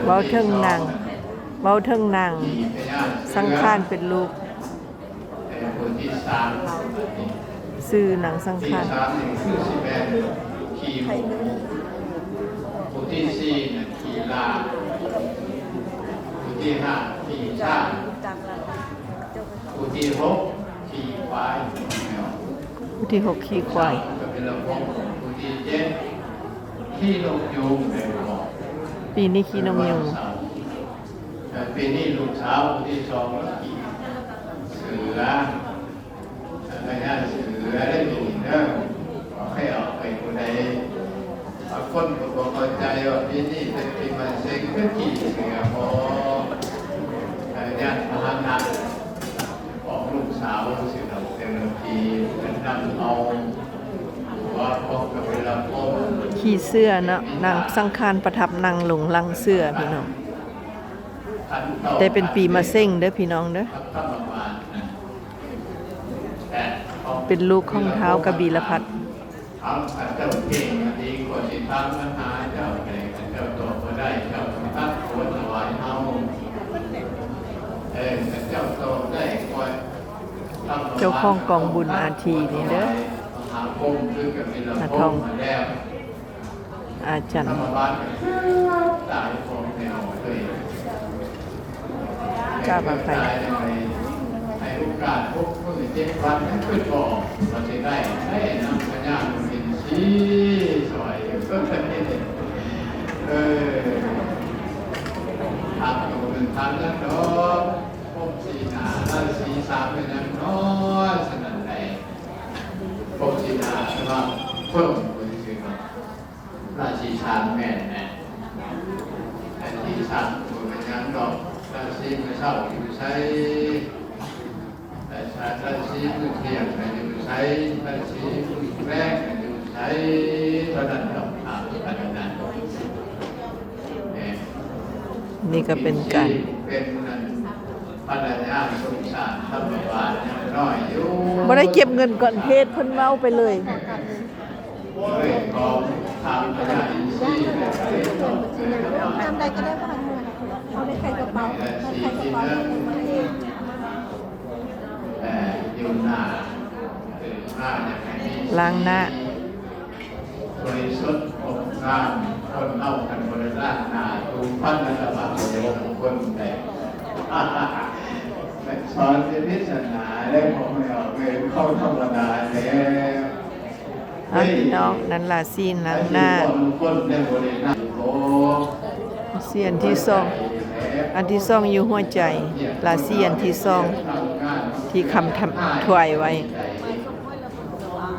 เว้าเทิงนางเว้าเทิงนางสังขารเป็นลูกชื่อนางสังขารผู้ที่สี่นั่นขี่ลาผู้ที่ห้าขี่ช้างผู้ที่หกขี่ควายผู้ที่6ขี่ควายผู้ที่เจ็ดขี่นกยูงปีนี้ขี่นกยูงปีนี้ลูกสาวผู้ที่สองขี่เสือไม่ใช่เสือได้ดีเนอะขอให้ออกไปคนใดคนก็บอกเข้าใจว่าปีนี้เป็นปีมะเร็งก็ขี่เสือพอญาติมหานาของลูกสาวสิเราเต็มทีเป็นนำเอาว่าพบกับเวลาพบขี่เสื้อเนาะนางสังขารประทับนั่งลงลังเสื้อพี่น้องแต่เป็นปีมะเร็งเด้อพี่น้องเด้อเป็นลูกของเท้ากบีลพัททำกันเจ้าเก่งดีกว่าที่ทำปัญหาเจ้าแก่เจ้าตัวก็ได้เจ้าทักควรถวายเฮาเจ้าตัวได้คอยเจ้าของกองบุญอาทีนี่เด้ออาทองอาจันจ้าบางไฟให้โอกาสพวกผู้เจ็บวันให้ขึ้นบอกเราจะได้ให้นำปัญญาเป็นชี้สวยก็แค่นี้ทำอยู่หนึ่งทางแล้วเนาะพวกสีหนาแล้วสีสามเป็นยังน้อยสนั่นใดพวกสีหนาใช่ไหมเพิ่มคนที่มาราศีชาแม่เนี่ยแต่ที่สามคนเป็นยังดอกราศีไม่เศร้าอยู่ใช้ราศีมือเทียมกันอยู่ใช้ราศีมือแรกกันอยู่ใช้ตอนนั้นเราทำกันนั้นนี่ก็เป็นการเป็นปัญญาสงสารธรรมบาลน้อยอยู่บ่ได้เก็บเงินก่อนเทศเพิ่นเว้าไปเลยของทำปัญญาอินทรีย์ทำใดก็ได้บ้างเอาได้ใส่กระเป๋าใส่กระเป๋ามาเองอยู่หน้าอย่างนี้ล้างหน้าบริสุทธิ์อบงามคนเล่ากันบริสุทธิ์หน้าดูพันธบัตรโยมคนแต่สอนพิจารณาได้ผมไม่ออกเลยเข้าธรรมดาแล้วพี่น้องนั้นล่ะซีนล้างหน้าเสียนที่2อันที่2อยู่หัวใจลาเสียนที่2ที่คำทำถวายไว้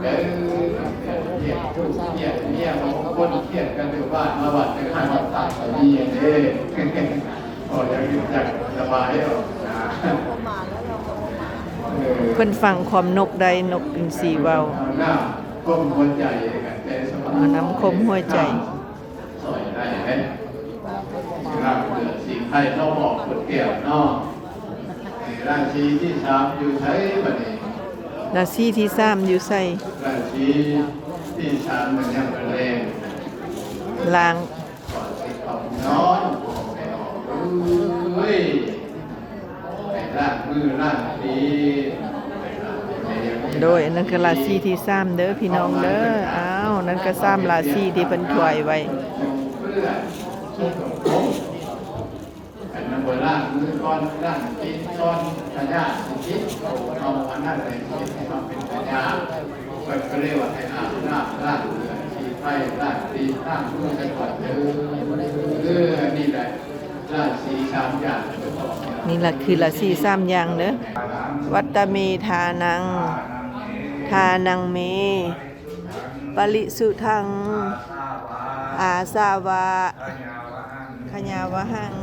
เนี่ยคนเครียดกันอยู่บ้านมาวัดจะให้วัดตายแต่ดีอย่างนี้โอ้ยยังจักสบายอ่ะเพิ่นฟังความนกได้นกอินทรีเว้าก้มหัวใจกันแต่สบายน้ำคมหัวใจสวยได้ไหมครับเกิดสิ่งไทยเขาบอกคนเกี่ยวนอกราศีที่3อยู่ใช้บัดนี้ราศีที่3อยู่ใส่ราศีที่3มันยังเป็นแรงล้างก่อนสิเขานอนเฮ้ยล้างมือล้างตีโดยนั่นคือราศีที่3เด้อพี่น้องเด้ออ้าวนั่นก็3ราศีที่เพิ่นถวายไว้อันนั้นโบราณมือก้อนร่างกินก้อนพญาคิดเอาอันนั้นเลยคิดให้มันเป็นพญาก็เรียกว่าให้อาบน้ำร่างเรือขีดไฟร่างตีร่างมือกันก่อนนี่แหละราศี3อย่างนี่แหละคือราศี3อย่างเด้อวัตตเมทานังทานังเมปริสุทังอาสาวะขญาวหัง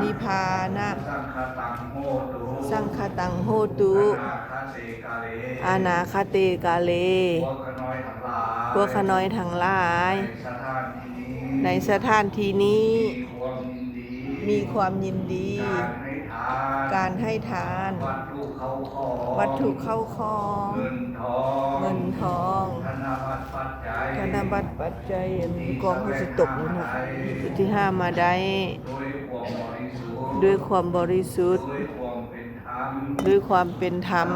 นิพพานะสังคตังโหตุอานาคเตกาเลพวกขน้อยทั้งหลายในสถานที่นี้มีความยินดีการให้ทานวัตถุเข้าของเงินทองธ ธนบัตรปัจจัยกองเขาสิตกแล้วนะที่ห้ามาได้ด้วยความบริสุทธิ์ด้วยความเป็นธรรม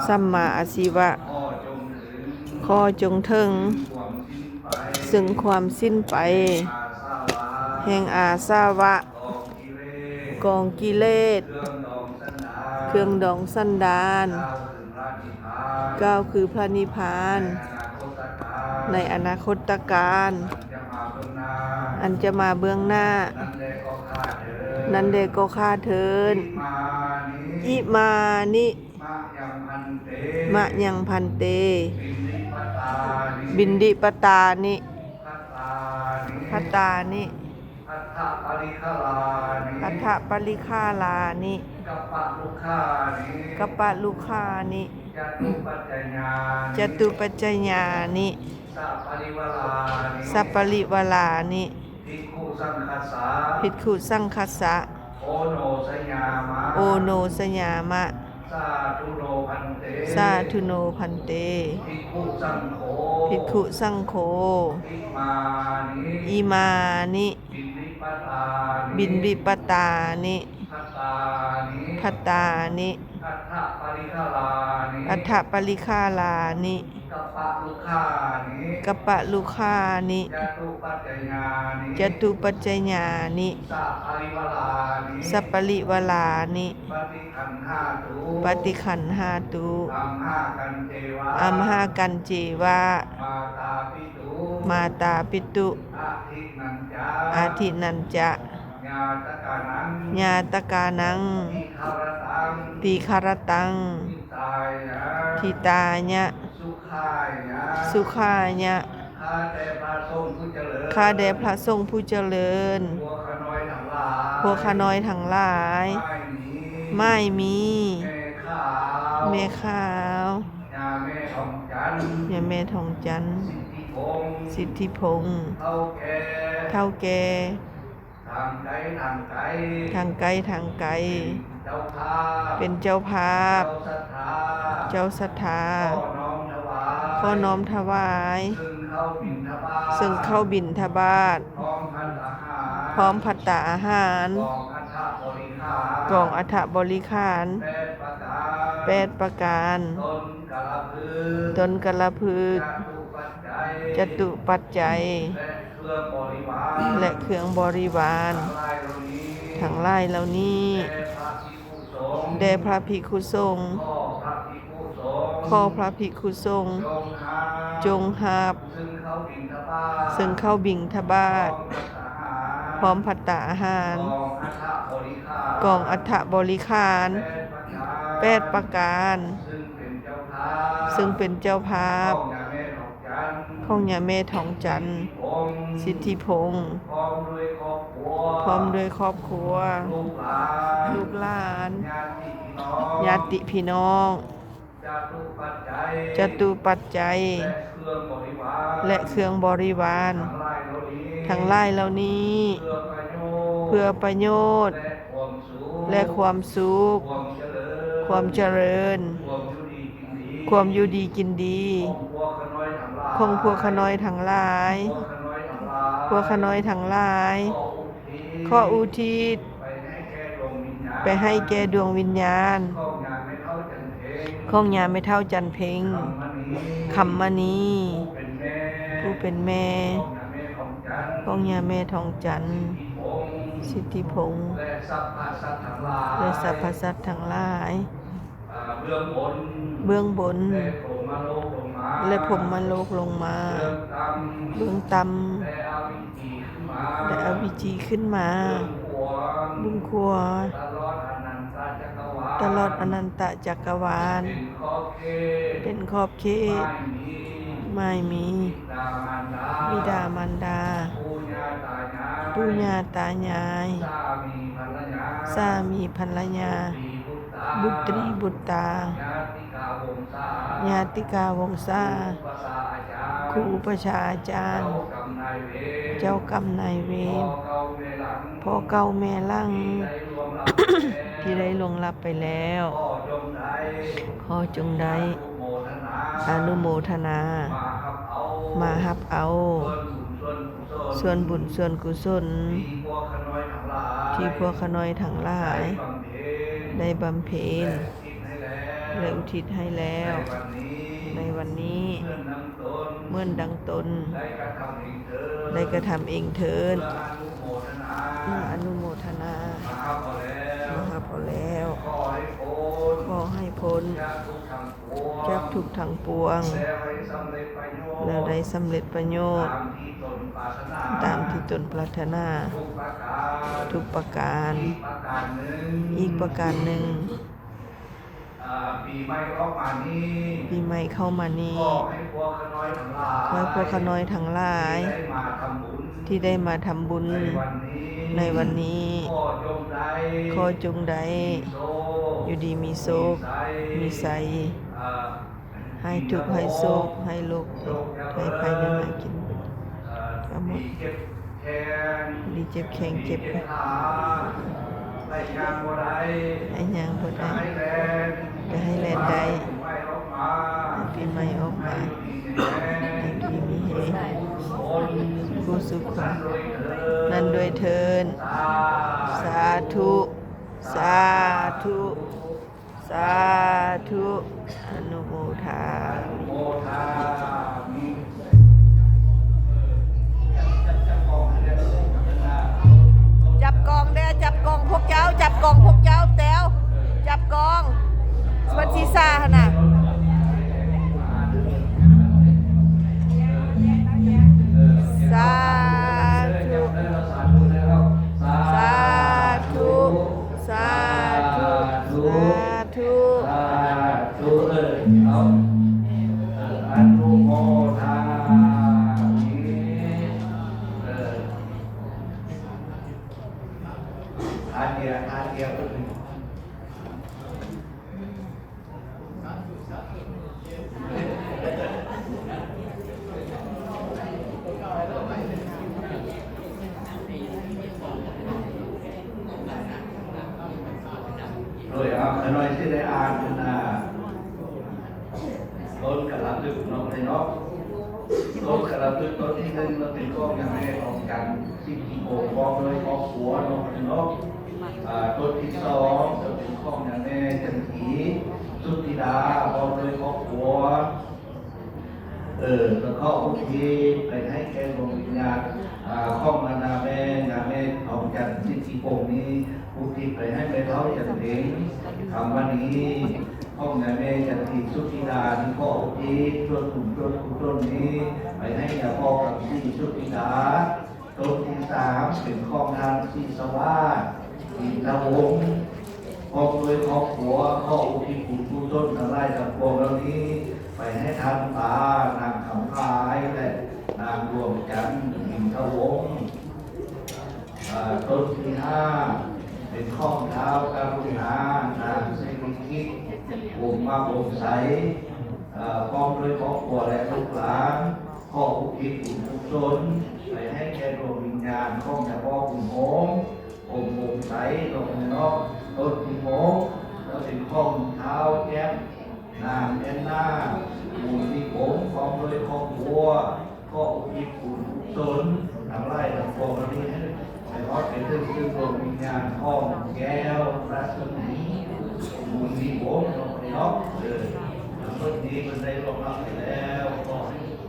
สัมมาอาชีวะข้อจงถึงซึ่งความสิ้นไปแห่งอาสาวะกองกิเลสเครื่องดองสันดานก้าวคือพระนิพพานในอนาคตการอันจะมาเบื้องหน้านั้นเดก็ฆ่าเทินอิมานิมะยังพันเตบินดิปตานิพัตตานิอัฏฐปริฆาลานิกัปปะลุคานิจตุปัจจญานิสัปปริวลานิภิกขุสังคัสสะโอโนสยามะสาธุโนพันเตภิกขุสังโฆอิมานิบินริปตานิพัตตานิอัฏฐปริฆาลานิกัปปะลุคานิจตุปัจจญานิสัปปริวลานิปฏิขันหาตุอัมหากันเจวะมาตาปิตุอาทินันจะญาตกานังตีคารตังทิตายะสุขายะข้าแด่พระทรงผู้เจริญพวกข้าน้อยทั้งหลายไม่มีแม่ขาวอย่าแม่ทองจันทร์สิทธิพงษ์เท่าแก่ทางไกลเป็นเจ้าภาพเจ้าศรัทธาขอน้อมถวายซึ่งเข้าบิณฑบาตพร้อมภัตตาอาหารกองอัฐบริขาร8ประการตนกะละพึกจตุปัจจัยและเครื่องบริวารทั้งหลายเหล่านี้แด่พระภิกขุสงฆ์ขอพระภิกขุสงฆ์จงหาบซึ่งเข้าบิณฑบาตพร้อมภัตตาอาหารกองอัฐบริขาร8ประการซึ่งเป็นเจ้าภาพของยาแม่ทองจันทร์สิทธิพงษ์พร้อมด้วยครอบครัวลูกหลานญาติพี่น้องจตุปัจจัยและเครื่องบริวารทั้งหลายเหล่านี้เพื่อประโยชน์และความสุขความเจริญความอยู่ดีกินดีของพวกขน้อยทั้งหลายพวกขน้อยทั้งหลายขออุทิศไปให้แก่ดวงวิญญาณของยาไม่เท่าจันเพ็งคำมณีผู้เป็นแม่ของยาแม่ทองจันทร์สิทธิพงษ์และสรรพสัตว์ทั้งหลายเบื้องบนและพรหมโลกลงมาเบื้องต่ำและอวิจีขึ้นมาเบื้องขวาตลอดอนันตจักรวาลเป็นขอบเขตไม่มีบิดามารดาปู่ย่าตายายสามีภรรยาบุตรีบุตรตาญาติกาวงศาครูอุปชฌาย์อาจารย์เจ้ากรรมนายเวรพ่อเก่าแม่หลัง ที่ได้ล่วงลับไปแล้วขอจงได้อนุโมทนา มาฮับเอาส่วนบุญส่วนกุศลที่พวกขน้อยทั้งหลายได้บำเพ็ญและอุทิศให้แล้วในวันนี้เมื่อดังตนได้กระทำเองเถิดอนุโมทนามาฮับเอาแล้วขอให้พ้นจากทุกข์ทั้งปวงแล้วได้สำเร็จประโยชน์ตามที่ตนปรารถนาทุกประการอีกประการหนึ่งปีใหม่เข้ามานี้ขอให้พวกขน้อยทั้งหลายที่ได้มาทำบุญในวันนี้ขอจงได้อยู่ดีมีโชคมีใสให้ทุกข์ให้โศกให้โรคให้ภัยนั้นมากินทั้งหมดดีเจ็บแข็งเจ็บให้ยางบ่ได้ก็ให้แลนได้ปีใหม่ออกมาให้ดีมีเฮผู้สุขนั้นด้วยเทินสาธุสาธุสาธุอนุโมทามิจับกองเด้อจับกองพวกเจ้าจับกองพวกเจ้าแต้วจับกองสวัสดีซ่าหั่นน่ะสาธุสาธุสาธุสาธุอนุโมทามิทานเดียวโดยเอาขน้อยที่ได้อ่านนะต้นกระลับลึกน้องในนกต้นกระลับลึกต้นที่หนึ่งเราเป็นกล้องอย่างไรออกกันสิ่งที่โอบกองเลยครอบครัวน้องในนกต้นที่สองจะเป็นกล้องอย่างไรจันทีสุธิดากองเลยครอบครัวแล้วก็โอเคไปให้แกดวงวิญญาณข้องนาแม่ทองจันทร์ที่โกงนี้อุทิศไปให้แม่เท้าจันทร์เองวันนี้ห้องนาแม่จันทร์สุธิดาที่ก็อุทิศต้นนี้ไปให้ยาพ่อกับที่สุธิดาต้นที่สามเป็นข้องทางที่สวัสดิ์อินทวงศ์พร้อมด้วยครอบครัวข้ออุทิศคุณต้นทั้งหลายทั้งปวงเหล่านี้ไปให้ท่านตานางคำพายและนางดวงจันทร์อินทวงศ์ต้นที่ห้าเป็นข้องเท้าการุณานางเศรษฐกิจวงมาองใสพร้อมด้วยครอบครัวและลูกหลานข้ออุทิศคุณกุศลไปให้แก่ดวงวิญญาณข้องเฉพาะคุณโหงองใสตรงนอกต้นที่โหงแล้วเป็นข้องเท้าแก้มนางแอนนาบุญที่ผมพร้อมด้วยครอบครัวก็อุทิศคุณกุศลทั้งหลายทั้งปวงนี้ให้รอดเป็นเรื่องซึ่งดวงวิญญาณข้องแก้วรัศมีบุญที่ผมเนาะต้นนี้มันได้ลงรับไปแล้วก็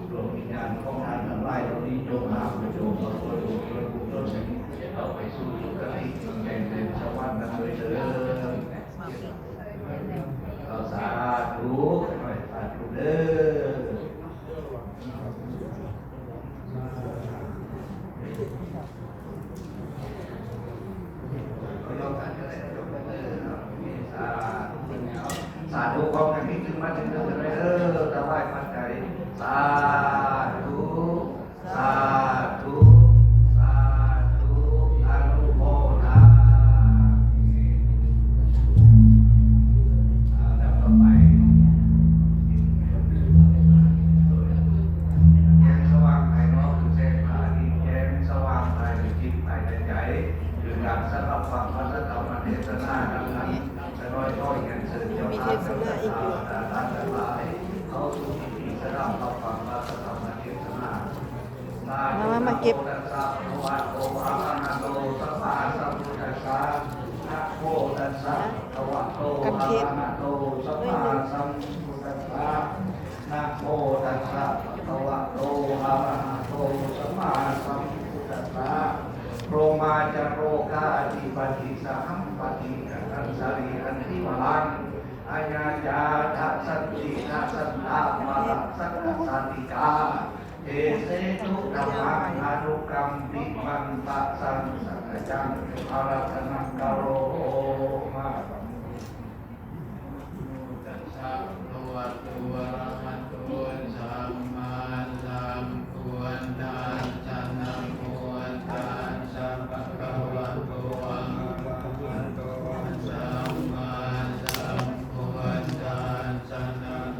ดวงวิญญาณข้องทานทั้งหลายเรานี้จงหาประโยชน์มาตัวดวงกุศลนี้เราไปสู่สุคติแห่งเดชสวรรค์นั้นเลยเถิดสาธุสาธุเด้สาธุความกันนี้จึงมาถึงเด้อถวายปัจจัยสาธุสาธุสาธุอนุโมทนาแล้วต่อไปแจ้งสว่างภายนอกคือแจ้งภายในแจ้งสว่างภายในจิตภายในใจคือการสลับฟังพระธรรมเทศนาดังนั้นจะน้อยๆอย่างเสริมเจ้าภาพทั้งหลายเขาสู่ที่สลับฟังพระธรรมเทศนา มาเก็บกันเทศนะโมตัสสะภะคะวะโตอะระหะโตสัมมาสัมพุทธัสสะโรมาจโรกาธิปติสัมปติกัสสะริอันติวลังอาญาจาทัสสติทัสสะมาลัสสะสันติกาเอเสตุธัมมังอนุกรรมปิมันตะสังสัจจังอารัตนังกโรมา ตัสสะภะคะวะโตอะระหะโตสัมมาสัมพุทธัสสะนะโมตัสสะภะคะวะโตอะระหะโตสัมมาสัมพุทธัสสะนะโม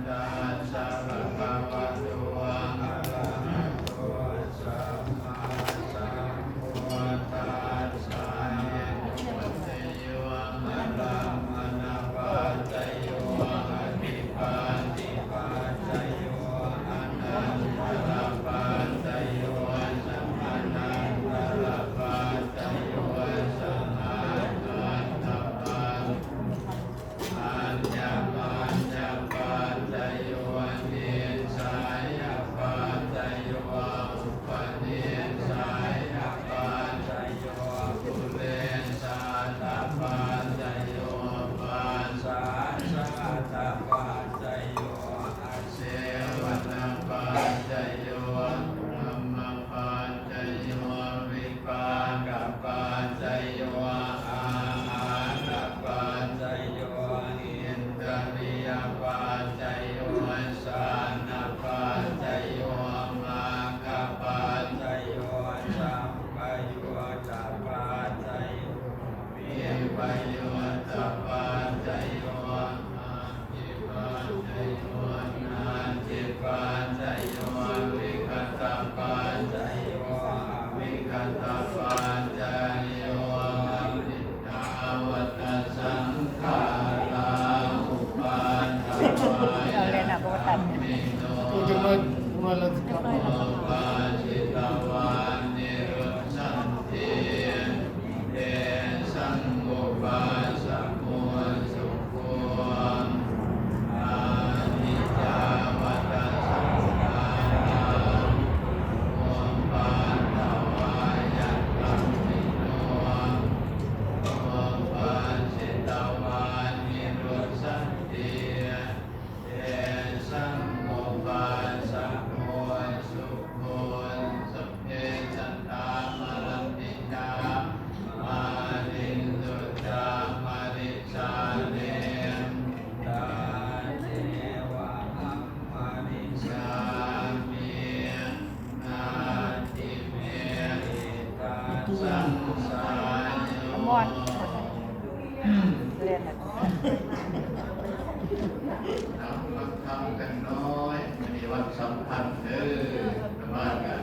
ตัสสะภะคะวะโตอะระหะโตสัมมาสัมพุทธัสสะปัจจโยอะระมะปัจจโยอะติปัจจิปัจจโยอะนันตระปัจจโยสัมมานันตระปัจจโยสัมมานันตปัจปัญญาปัญญาปัจจโยนิสัยปัจจโยอุปนิสัยปัจจโยปุเรสาตปัจจโยปัสสะสะตปัจจโยอาเสวนาปัจจโยธัมมปัจจโยวิปากปัจจโยอาหารปัจจโยอินทรียปัจจโยสานปัจจโยมังคปัจจโยสัมปโยจะปัจจโยวิปโยจะปัจจโยอาทิปัจจโยนาทิปัจจโยวิคัตปัจจโยวิคัตปัจจโยนิทาวตสังขาราอุปัฏฐวายมิโนปาจิตวานิรุสันติเตสังโฆปาสัมโมสุโขอานิจจาวัตสังขาราโอปาทวายะตัมมิโนโอปาจิตวานิรุสันติเตสังโฆปาสัมโมสุโขสัพเพสัตตามรันติกามาริสุทธามาริสาเนตาเทวะอัมมาริสามินาทิเมตาสังสารโย เรียน น้ำฟังธรรมกันน้อยมีวันสำคัญเด้อมากัน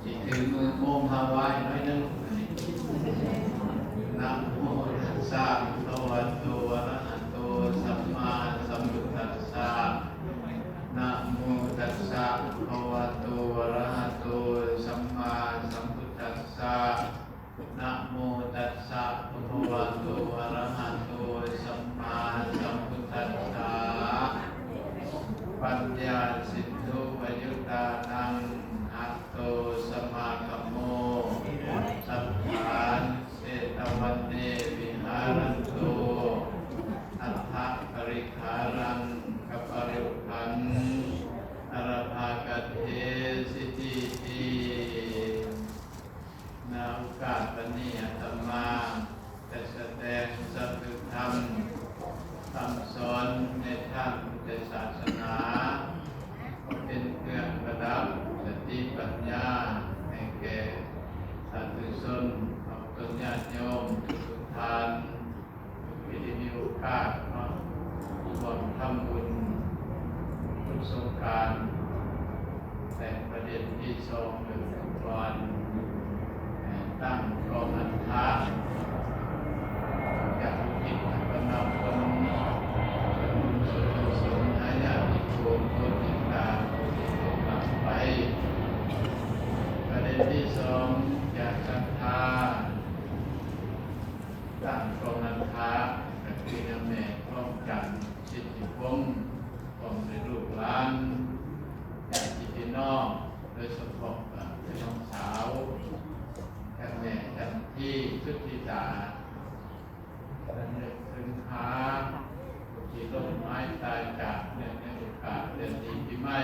จิตถือมือโอมฮาวายน้อยนึงนะโมตัสสะภะคะวะโตอะระหะโตสัมมาสัมพุทธัสสะนะโมตัสสะภะคะวะโตอะระหะโตสัมมาสัมพุทธัสสะนะโมตัสสะภะคะวะโตอะระหะโตสัมมาสัมพุทธัสสะปัญญาสิทธุปยุตตานังอัตโตสมาคัมโมสัพพานเสตวันเนวิหารันโตอัฏฐปริคารังกัปปริพันอรภากเทสิติ ที่สองอยากศรัทธาตั้งกองนันทากับพี่น้าแม่พร้อมกันสิทธิพงศ์พร้อมด้วยลูกหลานญาติพี่น้องโดยเฉพาะพี่น้องสาวท่านแม่ท่านที่ชุติตาท่านเด็กถึงหาที่ต้นไม้ตายจากเนื่องในโอกาสเดือนดีปีใหม่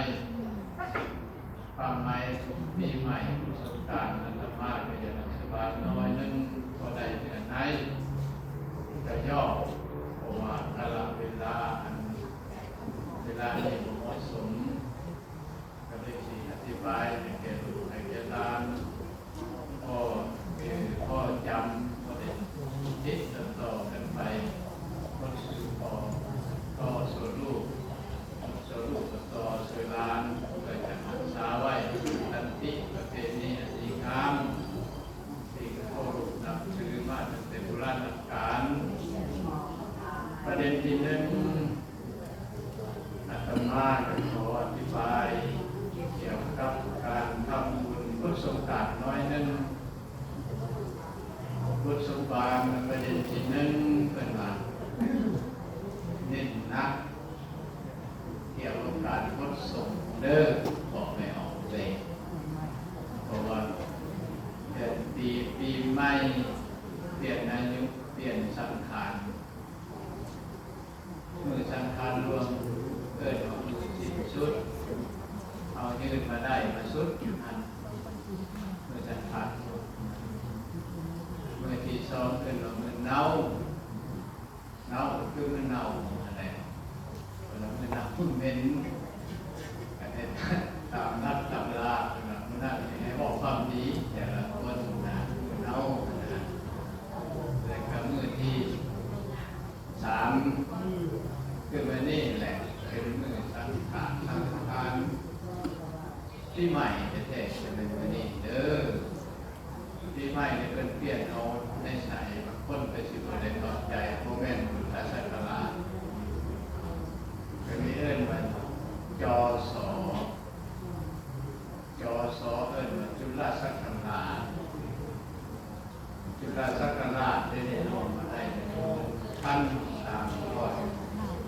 ความหมายปีใหม่ประสบการณ์นันทมาศเป็นอย่างสบายน้อยนึงพอได้เดือนไหนจะย่อเพราะว่าถ้าเราเวลานี้เหมาะสมก็ได้ที่อธิบายให้แก่ลูกให้แก่หลานพ่อจำก็ได้คิดต่อกันไปคนสื่อต่อส่วนลูกต่อส่วนหลานก็จะรักษาไว้ทันทีประเพณีอันดีงามที่เขานับถือมาตั้งแต่โบราณกาลประเด็นที่หนึ่งอาตมาขออธิบายเกี่ยวกับการทำบุญพุทธสงฆ์น้อยนึงพุทธสงฆ์ประเด็นที่หนึ่งเป็นว่าเน้นนักเกี่ยวกับการพุทธสงฆ์เด้อบอกไม่ออกเลยเพราะว่าปีใหม่เปลี่ยนอายุเปลี่ยนสังขารมือสังขารรวมเกิดของมือสิ้นสุดเอายืนมาได้มาสุดอันมือสังขารมือที่สองเกิดของมือเน่าคือมือเน่าอะไรมือเน่าพุ่งเป็นตามนักตำรามือเน่าให้บอกความดีแต่ละคนนะมือเน่าและก็มือที่สามคือวันนี้แหละเป็นมือสังขารที่ใหม่จะแตกเป็นวันนี้เด้อที่ใหม่เนี่ยเป็นเปลี่ยนเอาในใส่บางคนไปสิบวันได้ต่อใจโมเมนต์บุญศาสนาเป็นมีเอิ้นว่าจอสอเอิ้นว่าจุลศักราชได้ลงมาได้1,386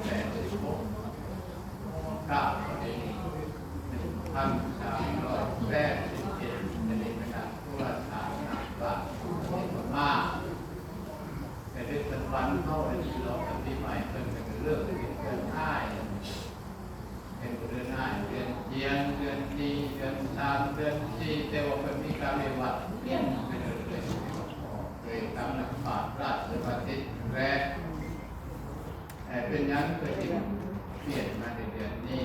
1,387ในขณะผู้ราชการว่าเป็นมากแต่ในปัจจุบันเข้าในชีวิตเราปีใหม่เป็นเรื่องเดือนง่ายเป็นเดือนง่ายเดือนเจียนเดือนดีเดือนสามเดือนสี่แต่ว่าเป็นมีการเรียนวัดเปลี่ยนไปเรื่อยๆโดยตามหลักปราชญ์ปฏิทินแรกเป็นยังเกิดที่เปลี่ยนมาในเดือนนี้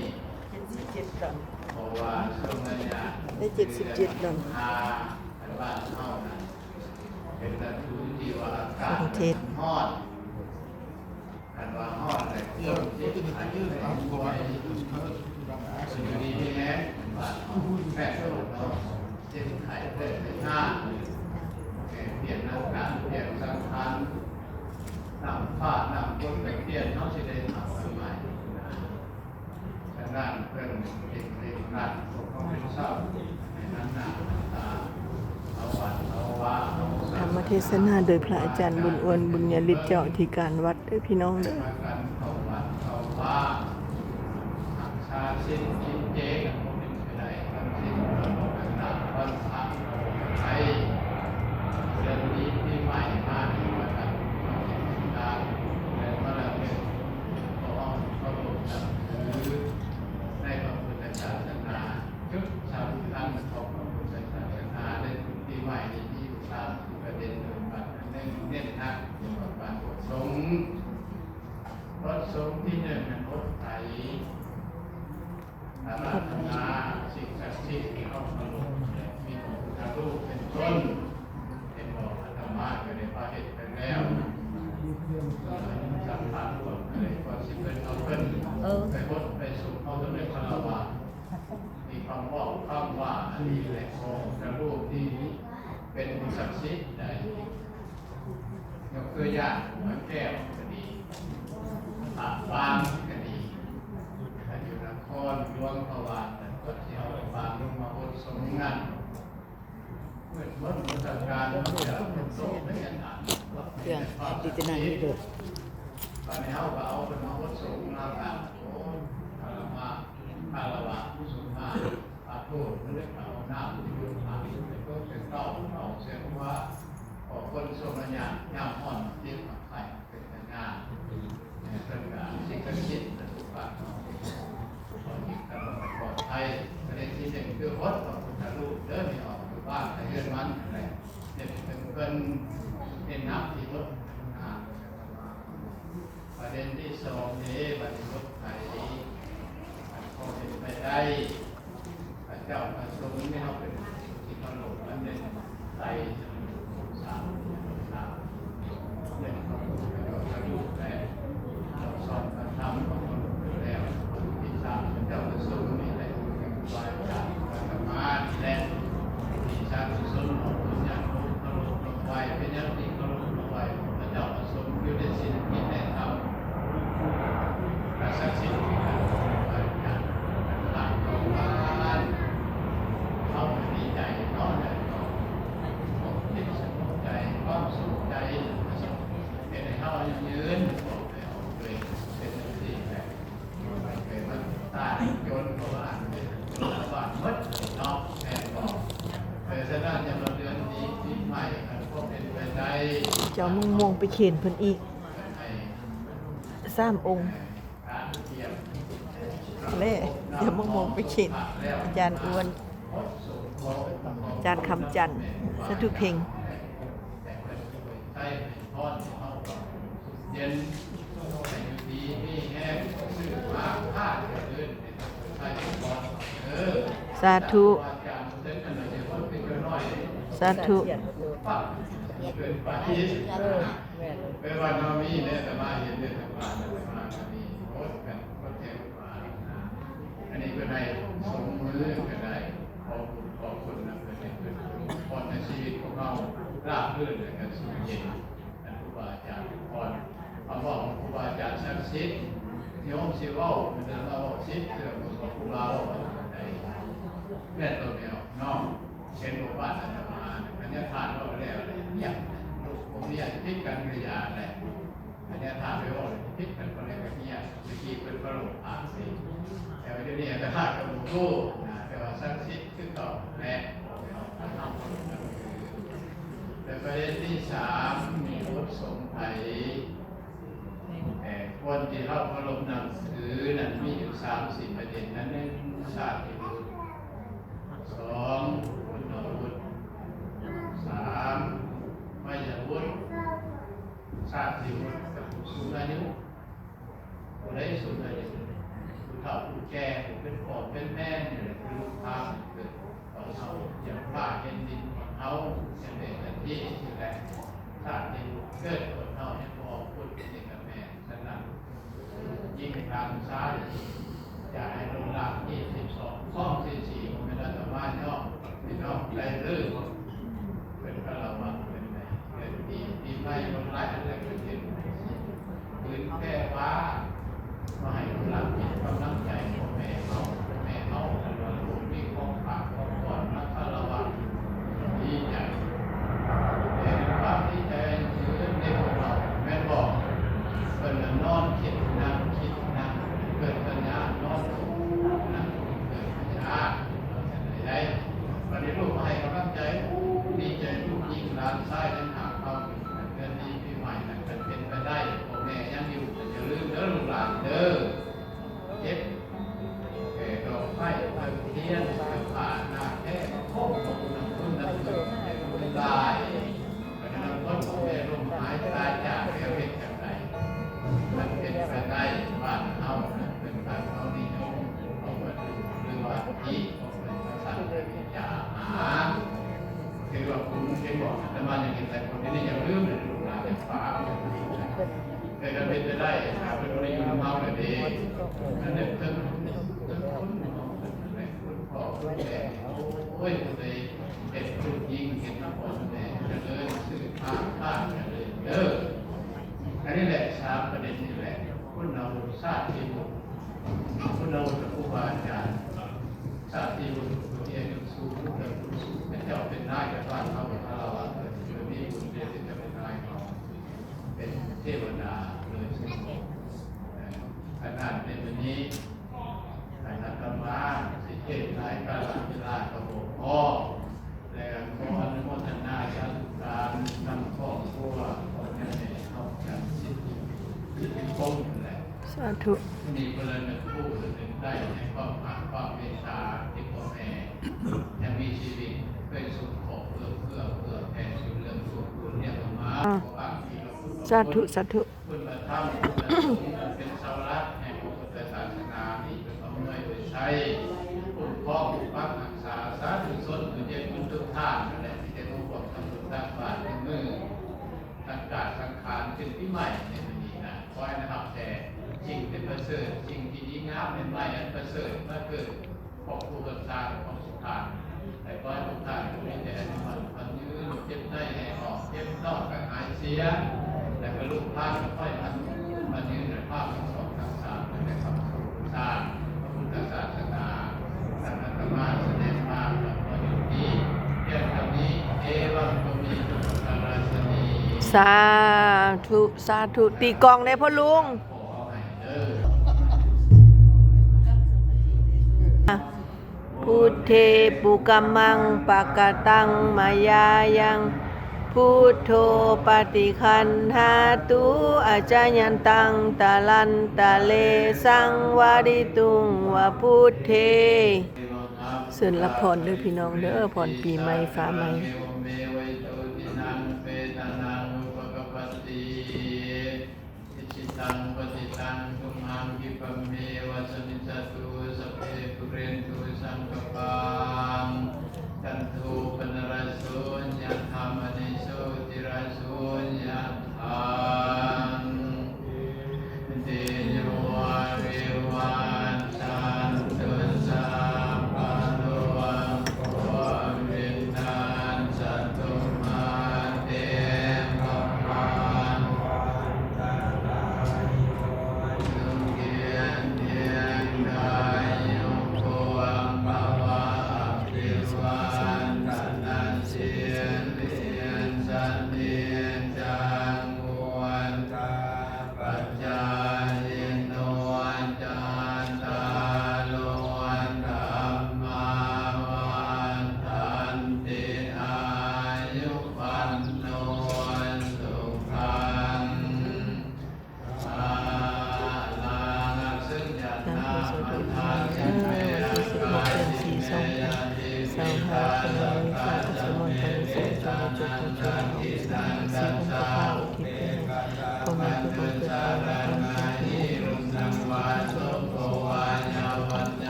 เพราะว่าช่วงระยะได้77 ดอก บ้านเฮานะเป็นฤดูที่ว่าอากาศร้อนอันว่าร้อนแต่เครื่องที่อายุในตัวสิ่งดีที่แห้งบ้านแค่ตัวเนาะเจ็บไข้เกิดในหน้าเปลี่ยนอากาศเปลี่ยนสังขารน้ำฟ้าน้ำฝนไปเปลี่ยนเขาสิได้ทำสมัยฉะนั้นเพิ่นเด็กนั่นพวกเขาเป็นเศร้าในนั้นหน้าตาเอาวันเอาว่าธรรมเทศนาโดยพระอาจารย์บุญอวนบุญญาฤทธิ์เจ้าอธิการวัดเด้อพี่น้องเด้อเอาวันเอาว่าหักชาสิ้นกินเจกันหมดเป็นไรกันสิ้นกันหนักวันพักไทยเดือนนี้ที่ใหม่มาที่วันนั้นการเดินมาแล้วเนี่ยเพราะว่าเขาลงจับถือในพระพุทธศาสนาจุดสำคัญของพระพุทธศาสนาในปีใหม่นี้ที่สามประเด็นหนึ่งวันหนึ่งเน้นนักเกี่ยวกับการอดสงรถสงที่หนึ่งเป็นรถไถอาราธนาสิ่งศักดิ์สิทธิ์ที่เข้ามาลงมีพระพุทธรูปเป็นต้นเป็นบอกอาตมาก็ได้พาเหตุไปแล้วสัมผัสก่อนเลยก่อนสิเป็นเอาเพิ่นไปพดไปสู่เขาจะไม่คารวะมีความบอกคำว่าอันนี้แหละของพระรูปที่เป็นศักดิ์สิทธิ์ได้ยกตัวอย่างเหมือนแก้วก็ดีปากบางก็ดีถ้าอยู่นครหลวงพระวาแต่ก็เที่ยวบางลงมาอดสมงาน มดประการมันจะโตไม่ยันหนา เครื่องดิจิทัลนี่เด้อ ตอนนี้เขาก็เอาเป็นมาวัดสูงมาแบบโอ้คารวะคารวะผู้สูงมาอาโทษเรื่องเอาหน้าที่อยู่มาเป็นก็เป็นเต้าเอาเสียว่าขอคนสมญาญาห่อนที่มาไทยเป็นงานเป็นการสิ่งที่คิดเป็นทุกการตอนนี้การปลอดภัยประเด็นที่หนึ่งคือวัดพระพุทธรูปเดินไม่ออกจากบ้านแต่เยือนมันอะไรเนี่ยเป็นน้ำที่วัดประเด็นที่สองนี้ปฏิบัติไทยพอเป็นไปได้พระเจ้าพระสงฆ์ไม่เอาเป็นที่ขนมอันหนึ่งไตสามเนี่ยเขาจะดูแลสอนการทำของคนแล้วที่สามพระเจ้าพระสงฆ์มีแต่วายจากธรรมะและที่สามสุนของปัญญาโลกขนมลงไว้เป็นอย่างที่ขนมลงไว้พระเจ้าพระสงฆ์อยู่ในสิ่งที่ได้ทำสักสิ่งที่เราไปกันหลังของบ้านเขาดีใจนอนได้ก็ติดสนใจความสุขใจเป็นให้เขายืนบอกไปเอาเลยเป็นสิ่งแบบไม่เคยมันตายจนเพราะว่าเป็นบ้านมดนอกแม่บอกฉะนั้นจะมาเดือนนี้ปีใหม่ก็เป็นไปได้ เจ้ามุ่งมงไปเขียนเพิ่นอีก3 องค์เล่เดี๋ยวมุ่งมงไปเขียนอาจารย์อ้วนอาจารย์คำจันทร์สะทุเพ็ง เย็นดีมีแห้งซื้อมาผ้าเดินใส่ก่อนสาธุสาธุ เกิดปาฏิเป็นวันนมีเนี่ยแต่มาเห็นเนี่ยแต่มาแต่มาอันนี้โคตรกันโคตรเจ๋งกว่าอันนี้ก็ได้สมมือก็ได้ขอบคุณนะเป็นเป็นพรในชีวิตของเราราบรื่นและกันสุขเย็นครูบาอาจารย์พรคำบอกครูบาอาจารย์ศักดิ์สิทธิ์โยมสิว่ามันจะเราสิทธิ์เรื่องของครูบาว่าได้แม่ตัวเดียวนอกเช่นบอกว่าอาจารย์มาอันนี้ผ่านเราแล้วเนี่ยผมเนี่ยพิกันกริยาแหละอันนี้ถามไปว่าพิกันคนไหนแบบนี้สกีเป็นพระโลกผ่านสิแต่วันนี้จะพากับหลวงปู่นะแต่ว่าสักสิทธิ์คือต่อแม่แต่ประเด็นที่สามมีพุทธสงฆ์ไทยคนที่เข้าพระลมหนังสือนั้นมีอยู่30ประเด็นนั้นหนึ่งชาติวุฒิ2คุณวุฒิ3ไม่ยวุฒิชาติวุฒิกับผู้สูงอายุผู้ใดสูงอายุผู้เฒ่าผู้แก่ผู้เป็นพ่อเป็นแม่นี่แหละคือลูกพาเกิดของเขาอย่างพระเห็นดินของเขาอย่างเป็นที่ที่แรกชาติเกิดของเขาเนี่ยพ่อพูดเป็นกับแม่ฉะนั้นยิ่งทางซ้ายจะให้ลงหลัก22ข้อ44ผมเป็นอาตมาย่อพี่น้องได้เรื่องเป็นพระละวังเป็นไงเป็นปีไม่ลงไล่อะไรก็เห็นปืนแค่ว่ามาให้ลงหลักมีกำลังใจของแม่เขาแต่ว่าลูกมีของฝากของก่อนนะพระละวังดีใจแต่ความดีใจคือในพวกเราแม่บอกเป็นนอนคิดนั่งเกิดปัญญานอนนั่งเกิดปัญญาได้วันนี้ลูกให้กำลังใจดีใจลูกยิงร้านซ้ายนั้นหาเขาเดือนนี้ปีใหม่นั้นเป็นไปได้พ่อแม่ยังอยู่อย่าลืมเด้อลูกหลานเด้อเย็บดอกไม้เทียนเสื้อผ้าหน้าแค่โค้งลงน้ำพึ่งน้ำพึ่งลายเพราะฉะนั้นคนพ่อแม่ลมหายตายจากเรียกเป็นอย่างไรมันเป็นไปได้บ้านเฮาเป็นบ้านเฮานิยมเอาไว้หรือว่าที่เอาไว้ภาษาอย่าหาคือว่าคุณเคยบอกแต่มาอย่างนี้แต่คนนี้อย่าลืมเลยลูกหลานเป็นฟ้าเคยจะเป็นจะได้หาเป็นคนอยู่ในเฮาเลยดีนั่นเด็กเพิ่งคุณพ่อคุณแม่โอ้ยเลยเด็กลูกยิงเห็นน้ำพ่อแม่จะเลยซื้อผ้าจะเลยเด้ออันนี้แหละ3ประเด็นนี่แหละคุณเราทราบที่บุญคุณเราจะครูบาอาจารย์ทราบที่บุญที่อายุสูงเจ้าเป็นนายกับบ้านเขา ธุ มีคนละหนึ่งผู้หนึ่งได้ในความรักความเมตตาที่พ่อแม่จะมีชีวิตเพื่อสุขของเพื่อแผ่สู่เรื่องสุขคุณเนี่ยมาขอที่เรา สาธุสาธุ คุณธรรมเป็นเสาหลักแห่งพระพุทธศาสนาที่เป็นอำนวยโดยใช้คุ้มครองปกปักรักษาสาธุชนผู้เย็นคุณทุกท่านนั่นแหละที่จะต้องบอกทำบุญตักบาตรในมือตั้งการสังขารขึ้นที่ใหม่ในวันนี้นะคอยนะครับแต่สิ่งเป็นประเสริฐสิ่งที่ดีงามเป็นใหม่อันประเสริฐมาเกิดของผู้รักษาของสุขานแต่ก็ให้ทุกท่านมีแต่มันยืนเจ็บได้ให้ออกเจ็บนอกก็หายเสียแต่ก็ลูกพลาดค่อยมันยืนในภาพทั้งสองทั้งสามในคำสร้างพระพุทธศาสนาท่านอาตมาแสดงภาพแบบว่าอยู่ที่เรื่องคำนี้เอวังก็มีทุกขราชนี สาธุสาธุตีกลองได้พ่อลุง ขอให้เด้อ พุทเทปุกัมมังปะกะตังมายายังพุทโธปฏิคันหาตุอาจายันตังตะลันตะเลสังวาริตุงวะพุทเทเสินละพรเด้อพี่น้องเด้อพรปีใหม่ฟ้าใหม่ ตังปฏิตังตุมหังคิปะเมวะสมิจจตุสัพเพปุเรนตุสังกปังจันโทปนรสโสยะธามณิโสติรสโสยะธามเตโยวิวันจันตุสัพพะโลโกวินัสสตุมาเตภวัง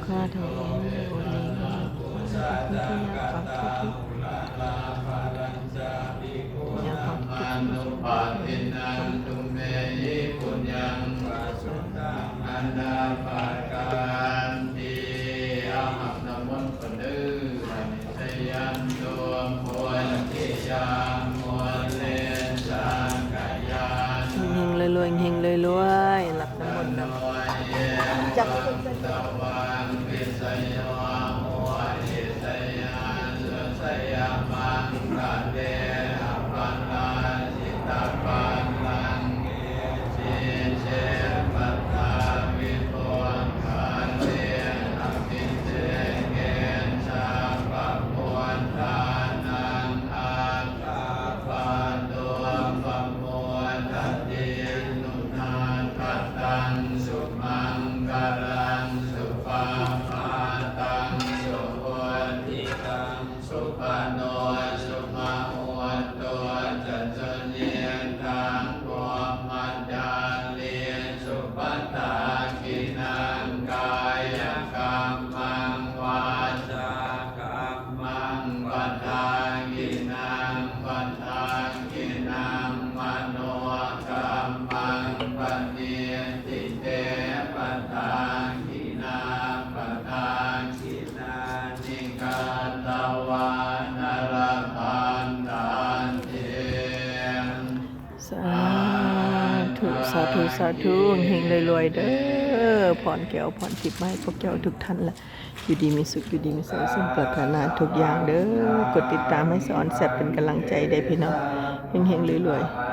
ข้าเธอโอลีโอลีที่ยากฟังทุกอยากฟังทุกปาตินันตุเมยิปุญญังอันดาปาการติอาหับนมนต์ปดื้อนิสยันโตมวลทิยามมวลเลนสังกายานเฮงเลยรวยเฮงเลยรวยหลับน้ำมนต์นะจับตะวันวิสยามัวอิสยานสุสยามังกะเดอปันลาจิตาปันลังสิเชปัตตาวิปุญขันเตอภิเษเกณชาปะปวนทานังอาคาปันตัวปะมวนทัตตินุนาทัตตังสุมังกาลังสุปาปาตังสุวันติตังสุปโนสุมาวันตัวจัตตุเนียนตังปวมัจจาลีสุปัตตากินังกายกรรมังวาจากรรมังปัตตากินังปัตตากินังมโนกรรมังปฏิติเตปัตตากินาปัตตากินานิกาตวานารพันตันเต สาธุสาธุสาธุเฮงรวยๆเด้อ อพรแก้วพรทิพย์มาให้พวกเจ้าทุกท่านละอยู่ดีมีสุขอยู่ดีมีสุขสมปรารถนาทุกอย่างเด้อกดติดตามให้สอนแซ่บเป็นกำลังใจได้พี่น้องเฮงๆรวยๆ